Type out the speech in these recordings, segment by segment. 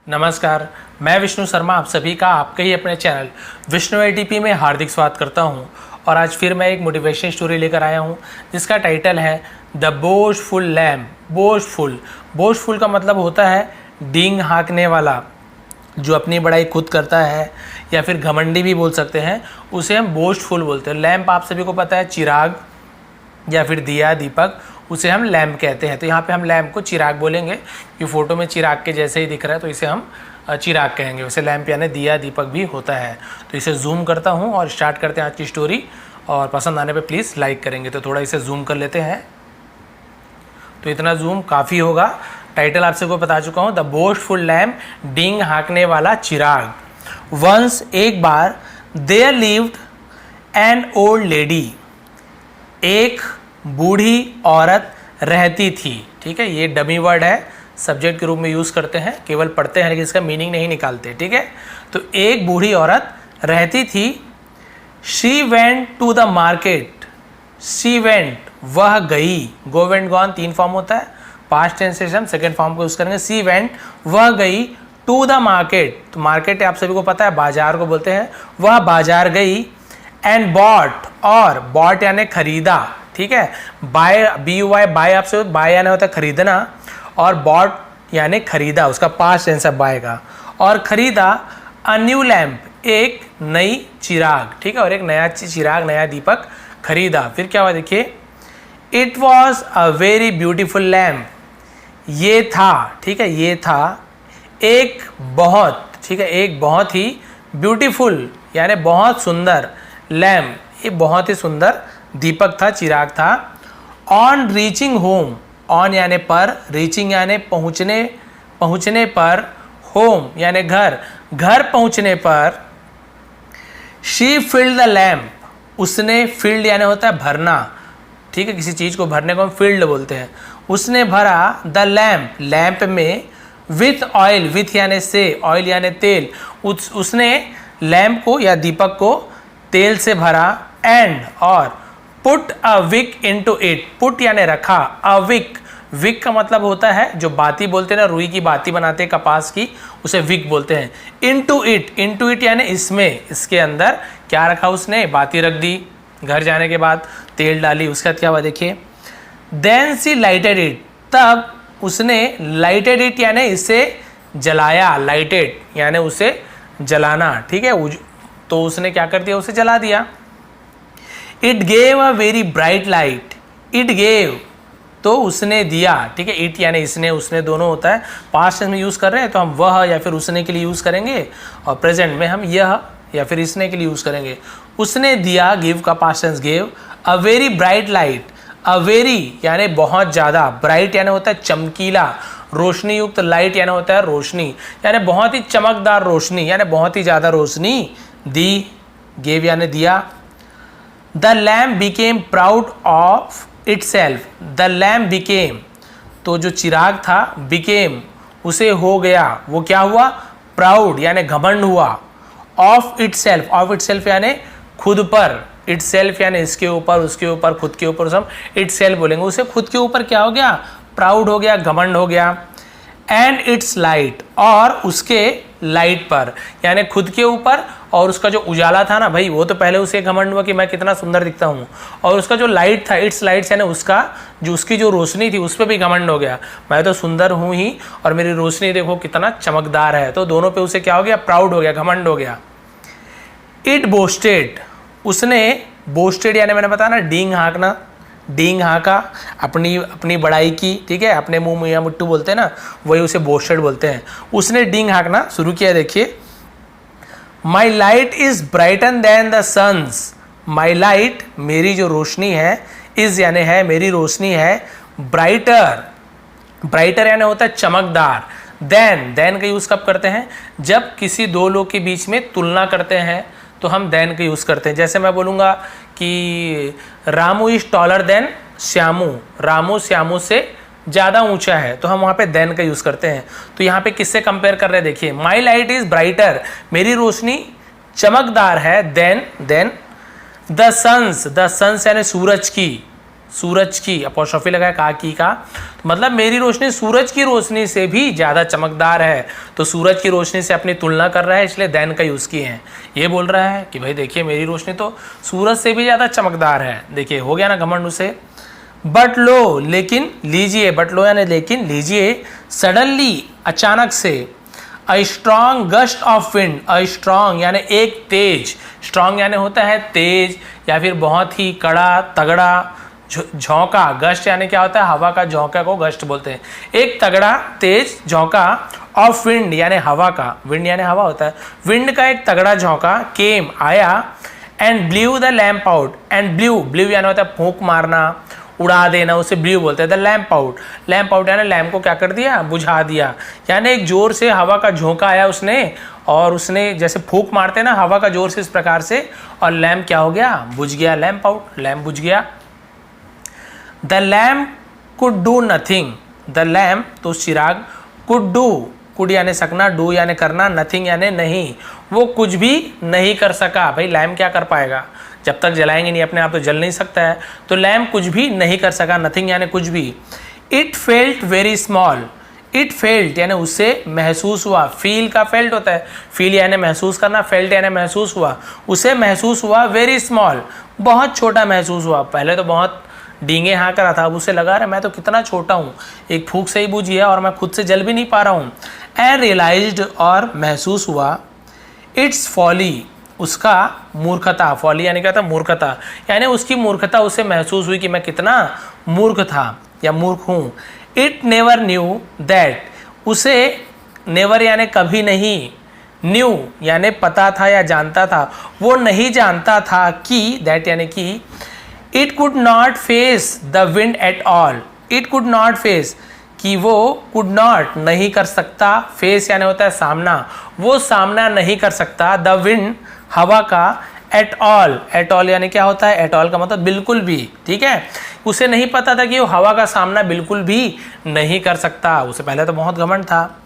नमस्कार, मैं विष्णु शर्मा आप सभी का आपके ही अपने चैनल विष्णु एटीपी में हार्दिक स्वागत करता हूं। और आज फिर मैं एक मोटिवेशन स्टोरी लेकर आया हूं जिसका टाइटल है द बोस्टफुल लैम्ब। बोस्टफुल का मतलब होता है डींग हाँकने वाला, जो अपनी बड़ाई खुद करता है या फिर घमंडी भी बोल सकते हैं, उसे हम बोस्टफुल बोलते हैं। लैम्प आप सभी को पता है चिराग या फिर दिया दीपक, उसे हम लैम्प कहते हैं। तो यहाँ पे हम लैम्प को चिराग बोलेंगे कि फ़ोटो में चिराग के जैसे ही दिख रहा है, तो इसे हम चिराग कहेंगे। वैसे लैम्प यानी दिया दीपक भी होता है। तो इसे जूम करता हूँ और स्टार्ट करते हैं आज की स्टोरी। और पसंद आने पे प्लीज़ लाइक करेंगे। तो थोड़ा इसे जूम कर लेते हैं। तो इतना जूम काफ़ी होगा। टाइटल आप सबको बता चुका हूँ, द बोस्टफुल लैम्प, डींग हाँकने वाला चिराग। वंस एक बार there lived an old lady, एक बूढ़ी औरत रहती थी। ठीक है, ये डमी वर्ड है, सब्जेक्ट के रूप में यूज़ करते हैं, केवल पढ़ते हैं लेकिन इसका मीनिंग नहीं निकालते। ठीक है, तो एक बूढ़ी औरत रहती थी। She went to the market. She went, वह गई। गो वेंट गॉन 3 फॉर्म होता है, पास्ट टेंस से हम सेकेंड फॉर्म को यूज़ करेंगे। शी वेंट, वह गई। टू द मार्केट, तो मार्केट आप सभी को पता है बाजार को बोलते हैं। वह बाजार गई। एंड बॉट, और बॉट यानी खरीदा। ठीक है, बाय BUY, बाय आपसे बाय यानी होता है खरीदना, और बॉट यानी खरीदा, उसका पास्ट टेंस है बाय का। और खरीदा अ न्यू लैम्प, एक नई चिराग। ठीक है, और एक नया चिराग, नया दीपक खरीदा। फिर क्या हुआ देखिए, it was a very beautiful lamp. ये था, ठीक है, ये था एक बहुत, ठीक है, एक बहुत ही ब्यूटीफुल यानी बहुत सुंदर लैम्प, ये बहुत ही सुंदर दीपक था, चिराग था। ऑन रीचिंग होम, ऑन यानी पर, रीचिंग यानी पहुँचने, पहुँचने पर, होम यानी घर, घर पहुँचने पर, शी फिल्ड द लैम्प, उसने, फील्ड यानी होता है भरना। ठीक है, किसी चीज़ को भरने को हम फील्ड बोलते हैं। उसने भरा द लैम्प, लैम्प में, विथ ऑयल, विथ यानी से, ऑयल यानी तेल, उसने लैम्प को या दीपक को तेल से भरा। एंड, और put a week into it, put यानी रखा, अ विक, विक का मतलब होता है जो बाती बोलते हैं ना, रुई की बाती बनाते हैं कपास की, उसे विक बोलते हैं। इनटू इट यानी इसमें, इसके अंदर क्या रखा उसने, बाती रख दी। घर जाने के बाद तेल डाली, उसके बाद क्या हुआ देखिए, देन सी लाइटेड इट, तब उसने लाइटेड इट यानी इसे जलाया, लाइटेड यानी उसे जलाना। ठीक है, तो उसने क्या कर दिया, उसे जला दिया। It gave a very bright light, it gave तो उसने दिया। ठीक है, इट यानी इसने, उसने दोनों होता है। पास्ट टेंस में यूज़ कर रहे हैं तो हम वह या फिर उसने के लिए यूज़ करेंगे, और प्रेजेंट में हम यह या फिर इसने के लिए यूज़ करेंगे। उसने दिया, गिव का past tense gave. A very bright light, a very यानी बहुत ज़्यादा, ब्राइट यानी होता है चमकीला, रोशनी युक्त, लाइट यानी होता है रोशनी, यानी बहुत ही चमकदार रोशनी, यानी बहुत ही ज़्यादा रोशनी दी। गेव यानी दिया। The lamp became proud of itself, the lamp became, तो जो चिराग था, बिकेम उसे हो गया, वो क्या हुआ, प्राउड यानी घमंड हुआ। ऑफ इटसेल्फ, ऑफ इटसेल्फ यानी खुद पर, इटसेल्फ यानी इसके ऊपर, उसके ऊपर, खुद के ऊपर, हम इटसेल्फ बोलेंगे। उसे खुद के ऊपर क्या हो गया, प्राउड हो गया, घमंड हो गया। एंड इट्स लाइट, और उसके लाइट पर, यानी खुद के ऊपर, और उसका जो उजाला था ना भाई, वो तो पहले उसे घमंड हुआ कि मैं कितना सुंदर दिखता हूँ, और उसका जो लाइट था, इट्स लाइट्स यानी उसका जो, उसकी जो रोशनी थी, उस पर भी घमंड हो गया, मैं तो सुंदर हूँ ही और मेरी रोशनी देखो कितना चमकदार है। तो दोनों पे उसे क्या हो गया, प्राउड हो गया, घमंड हो गया। इट बोस्टेड, उसने, बोस्टेड यानी मैंने बताया ना डींग हाँकना, डींग हाँका, अपनी बड़ाई की। ठीक है, अपने मुंह में या मुट्ठू बोलते हैं ना, वही उसे बोस्टेड बोलते हैं। उसने डींग हाँकना शुरू किया। देखिए, my light is brighter than the suns, my light मेरी जो रोशनी है, इज यानी है मेरी रोशनी है, ब्राइटर, ब्राइटर यानी होता है चमकदार। देन का यूज़ कब करते हैं, जब किसी दो लोग के बीच में तुलना करते हैं तो हम देन का यूज़ करते हैं। जैसे मैं बोलूँगा कि Ramu is taller than Shyamu, Ramu Shyamu से ज़्यादा ऊंचा है, तो हम वहाँ पे देन का यूज़ करते हैं। तो यहाँ पे किससे कंपेयर कर रहे हैं देखिए, माई लाइट इज़ ब्राइटर, मेरी रोशनी चमकदार है, देन द सन्स यानी सूरज की, सूरज की, अपोस्ट्रोफी लगा है का की का, तो मतलब मेरी रोशनी सूरज की रोशनी से भी ज़्यादा चमकदार है, तो सूरज की रोशनी से अपनी तुलना कर रहा है, इसलिए देन का यूज़ किए हैं। ये बोल रहा है कि भाई देखिए मेरी रोशनी तो सूरज से भी ज़्यादा चमकदार है। देखिए हो गया ना घमंड उसे। बट लो, लेकिन लीजिए, बट लो यानी लेकिन लीजिए, सडनली अचानक से, a strong gust of wind, a strong यानी एक तेज, स्ट्रॉन्ग यानी होता है तेज या फिर बहुत ही कड़ा तगड़ा, झोंका, गस्ट यानी क्या होता है, हवा का झोंका को गस्ट बोलते हैं। एक तगड़ा तेज झोंका ऑफ विंड यानी हवा का, विंड यानी हवा होता है, विंड का एक तगड़ा झोंका केम आया, and blue the lamp out, and blue, blue यानी होता है फूंक मारना, उड़ा देना, उसे ब्ल्यू बोलते हैं। The lamp out, lamp out यानी लैम्प को क्या कर दिया, बुझा दिया, यानी एक जोर से हवा का झोंका आया उसने, और उसने जैसे फूंक मारते हैं ना हवा का जोर से, इस प्रकार से, और लैम्प क्या हो गया, बुझ गया, लैम्प आउट, लैम्प बुझ गया। The lamp could do nothing, the lamp तो चिराग, कुड डू, कुड यानी सकना, डू यानी करना, नथिंग यानी नहीं, वो कुछ भी नहीं कर सका। भाई लैम्प क्या कर पाएगा, जब तक जलाएंगे नहीं अपने आप तो जल नहीं सकता है, तो लैम्प कुछ भी नहीं कर सका, नथिंग यानी कुछ भी। It felt very small, it felt यानी उसे महसूस हुआ, फील का फेल्ट होता है, फील यानी महसूस करना, फेल्ट यानी महसूस हुआ, उसे महसूस हुआ, वेरी स्मॉल बहुत छोटा महसूस हुआ। पहले तो बहुत डींगे हाँ करा था, अब उसे लगा रहा मैं तो कितना छोटा हूँ, एक फूंक से ही बुझी है और मैं खुद से जल भी नहीं पा रहा हूँ। एंड रियलाइज्ड और महसूस हुआ, इट्स फॉली उसका मूर्खता, फॉली यानी क्या था, मूर्खता, यानी उसकी मूर्खता उसे महसूस हुई कि मैं कितना मूर्ख था या मूर्ख हूँ। इट नेवर न्यू दैट, उसे नेवर यानी कभी नहीं, न्यू यानी पता था या जानता था, वो नहीं जानता था कि, दैट यानी कि, it could not face the wind at all, it could not face कि वो कुड नॉट नहीं कर सकता, फेस यानी होता है सामना, वो सामना नहीं कर सकता, द विंड हवा का, एट ऑल, एट ऑल यानी क्या होता है, एट ऑल का मतलब बिल्कुल भी, ठीक है, उसे नहीं पता था कि वो हवा का सामना बिल्कुल भी नहीं कर सकता, उसे पहले तो बहुत घमंड था।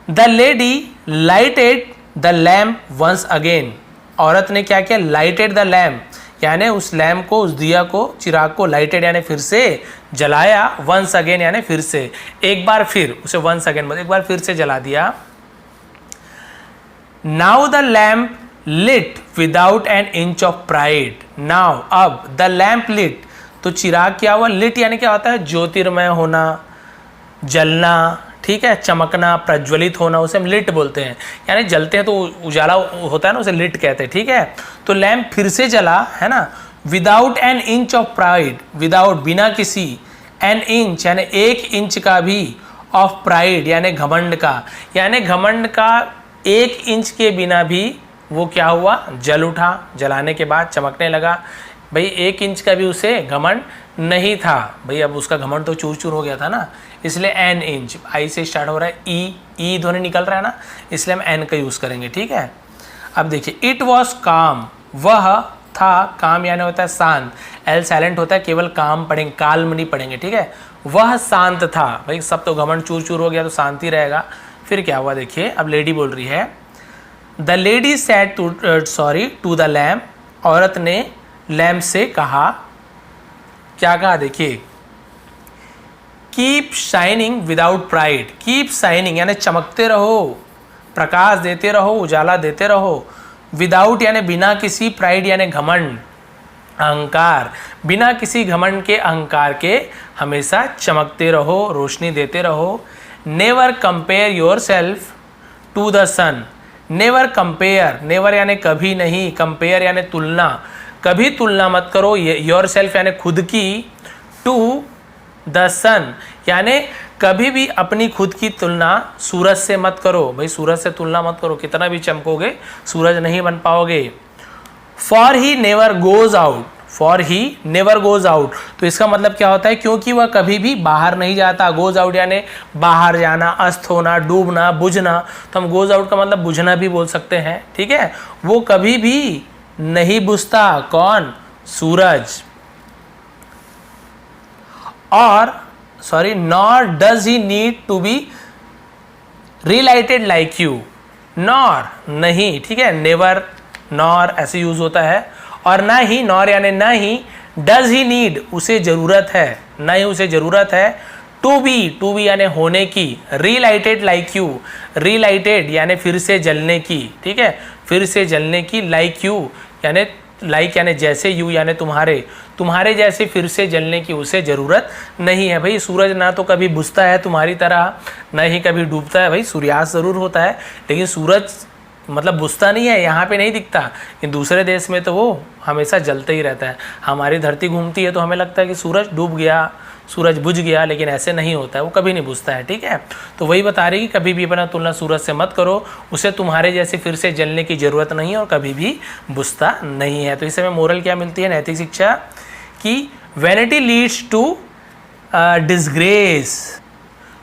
The lady lighted the lamp once again, औरत ने क्या किया, लाइटेड द लैम्प यानी उस लैम्प को, उस दिया को, चिराग को, लाइटेड यानी फिर से जलाया, वंस अगेन यानी फिर से, एक बार फिर, उसे वंस अगेन मतलब एक बार फिर से जला दिया। Now the lamp lit without an inch of pride, now अब, द लैम्प लिट तो चिराग क्या हुआ, लिट यानी क्या होता है, ज्योतिर्मय होना, जलना, ठीक है, चमकना, प्रज्वलित होना, उसे हम लिट बोलते हैं, यानी जलते हैं तो उजाला होता है ना, उसे लिट कहते हैं, ठीक है। तो लैम्प फिर से जला, है ना, without an inch of pride, without बिना किसी, एन इंच यानी एक इंच का भी, ऑफ प्राइड यानी घमंड का, यानी घमंड का एक इंच के बिना भी वो क्या हुआ, जल उठा, जलाने के बाद चमकने लगा। भाई एक इंच का भी उसे घमंड नहीं था, भाई अब उसका घमंड तो चूर चूर हो गया था ना, इसलिए एन इंच, आई से स्टार्ट हो रहा है, ई ध्वनि निकल रहा है ना, इसलिए हम एन का यूज़ करेंगे, ठीक है। अब देखिए, इट वॉज काम, वह था, काम यानी होता है शांत, एल साइलेंट होता है, केवल काम पढ़ेंगे, काल्म नहीं पढ़ेंगे, ठीक है, वह शांत था। भाई सब तो घमंड चूर चूर हो गया तो शांति रहेगा। फिर क्या हुआ देखिए, अब लेडी बोल रही है, the lady said to the lamp, औरत ने लैम्प से कहा, क्या कहा देखिए, keep shining without pride, keep shining यानी चमकते रहो, प्रकाश देते रहो, उजाला देते रहो, विदाउट यानी बिना किसी, प्राइड यानी घमंड, अहंकार, बिना किसी घमंड के, अहंकार के हमेशा चमकते रहो, रोशनी देते रहो। Never compare your self to the sun, never compare, never यानी कभी नहीं, कंपेयर यानी तुलना, कभी तुलना मत करो, योर सेल्फ यानी खुद की, टू द सन यानी कभी भी अपनी खुद की तुलना सूरज से मत करो। भाई सूरज से तुलना मत करो, कितना भी चमकोगे सूरज नहीं बन पाओगे। For he never goes out, for he never goes out तो इसका मतलब क्या होता है, क्योंकि वह कभी भी बाहर नहीं जाता। गोज आउट यानी बाहर जाना, अस्त होना, डूबना, बुझना, तो हम गोज आउट का मतलब बुझना भी बोल सकते हैं, ठीक है। वो कभी भी नहीं बुझता, कौन, सूरज। और sorry, nor does he need to be relighted like you, nor नहीं, ठीक है, नेवर, नॉर ऐसे यूज होता है, और ना ही, नॉर यानी ना ही, डज ही नीड, उसे ज़रूरत है, नहीं उसे ज़रूरत है। टू बी यानी होने की। रीलाइटेड लाइक यू, रीलाइटेड यानी फिर से जलने की, ठीक है, फिर से जलने की। लाइक यू यानी लाइक यानी जैसे, यू यानी तुम्हारे, तुम्हारे जैसे फिर से जलने की उसे ज़रूरत नहीं है। भाई सूरज ना तो कभी बुझता है तुम्हारी तरह, ना ही कभी डूबता है। भाई सूर्यास्त ज़रूर होता है, लेकिन सूरज मतलब बुझता नहीं है, यहाँ पे नहीं दिखता, लेकिन दूसरे देश में तो वो हमेशा जलता ही रहता है। हमारी धरती घूमती है तो हमें लगता है कि सूरज डूब गया, सूरज बुझ गया, लेकिन ऐसे नहीं होता है, वो कभी नहीं बुझता है, ठीक है। तो वही बता रही कि कभी भी अपना तुलना सूरज से मत करो, उसे तुम्हारे जैसे फिर से जलने की ज़रूरत नहीं है और कभी भी बुझता नहीं है। तो इस समय मोरल क्या मिलती है, नैतिक शिक्षा, कि वैनिटी लीड्स टू डिसग्रेस।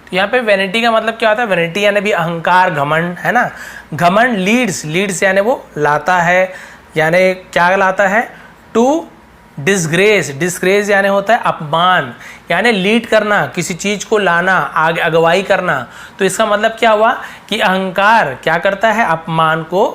तो यहाँ पे वैनिटी का मतलब क्या होता है, वैनिटी यानी भी अहंकार, घमंड, है ना। घमंड लीड्स यानी वो लाता है, यानी क्या लाता है, टू डिसग्रेस यानी होता है अपमान, यानी लीड करना, किसी चीज़ को लाना, आगे अगवाई करना। तो इसका मतलब क्या हुआ कि अहंकार क्या करता है, अपमान को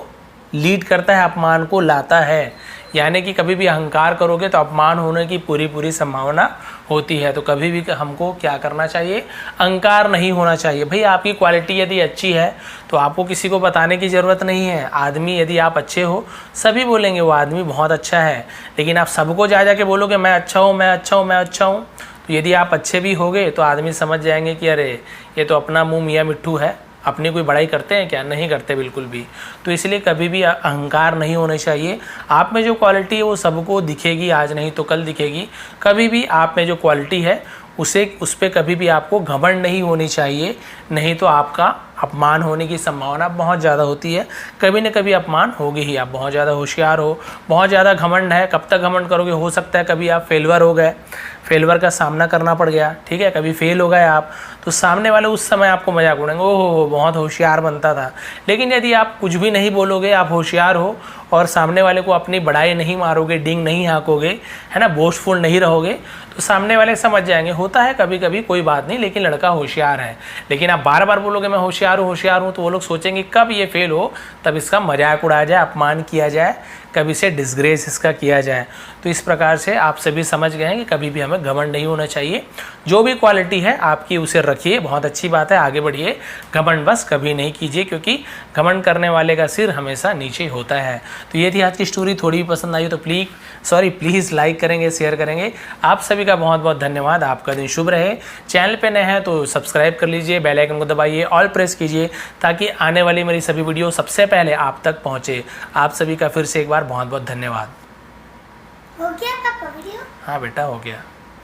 लीड करता है, अपमान को लाता है। यानी कि कभी भी अहंकार करोगे तो अपमान होने की पूरी संभावना होती है। तो कभी भी हमको क्या करना चाहिए, अहंकार नहीं होना चाहिए। भाई आपकी क्वालिटी यदि अच्छी है तो आपको किसी को बताने की ज़रूरत नहीं है। आदमी यदि आप अच्छे हो, सभी बोलेंगे वो आदमी बहुत अच्छा है, लेकिन आप सबको जा के बोलोगे मैं अच्छा हूँ, मैं अच्छा हूँ, मैं अच्छा हूँ, तो यदि आप अच्छे भी होगे तो आदमी समझ जाएंगे कि अरे ये तो अपना मुँह मियाँ मिट्ठू है, अपनी कोई बड़ाई करते हैं क्या, नहीं करते बिल्कुल भी। तो इसलिए कभी भी अहंकार नहीं होना चाहिए। आप में जो क्वालिटी है वो सबको दिखेगी, आज नहीं तो कल दिखेगी। कभी भी आप में जो क्वालिटी है उस पर कभी भी आपको घमंड नहीं होनी चाहिए, नहीं तो आपका अपमान होने की संभावना बहुत ज़्यादा होती है। कभी न कभी अपमान होगी ही। आप बहुत ज़्यादा होशियार हो, बहुत ज़्यादा घमंड है, कब तक घमंड करोगे, हो सकता है कभी आप फेलवर हो गए, फेलवर का सामना करना पड़ गया, ठीक है, कभी फेल हो गए आप, तो सामने वाले उस समय आपको मजाक उड़ाएंगे, ओहो बहुत होशियार बनता था। लेकिन यदि आप कुछ भी नहीं बोलोगे, आप होशियार हो और सामने वाले को अपनी बड़ाई नहीं मारोगे, डींग नहीं हाँकोगे, है ना, बोस्टफुल नहीं रहोगे, तो सामने वाले समझ जाएंगे। होता है कभी कभी, कोई बात नहीं, लेकिन लड़का होशियार है। लेकिन आप बार बार बोलोगे मैं होशियार हूँ, तो वो लोग सोचेंगे कब ये फेल हो तब इसका मजाक उड़ाया जाए, अपमान किया जाए, कभी से डिसग्रेस इसका किया जाए। तो इस प्रकार से आप सभी समझ गए हैं कि कभी भी हमें घमंड नहीं होना चाहिए। जो भी क्वालिटी है आपकी उसे रखिए, बहुत अच्छी बात है, आगे बढ़िए। घमंड बस कभी नहीं कीजिए, क्योंकि घमंड करने वाले का सिर हमेशा नीचे होता है। तो ये थी आज की स्टोरी। थोड़ी भी पसंद आई तो प्लीज़ लाइक करेंगे, शेयर करेंगे। आप सभी का बहुत बहुत धन्यवाद। आपका दिन शुभ रहे। चैनल पे नए हैं तो सब्सक्राइब कर लीजिए, बेल आइकन को दबाइए, ऑल प्रेस कीजिए, ताकि आने वाली मेरी सभी वीडियो सबसे पहले आप तक पहुँचे। आप सभी का फिर से एक बार बहुत बहुत धन्यवाद। हो गया आपका वीडियो? हाँ बेटा, हो गया।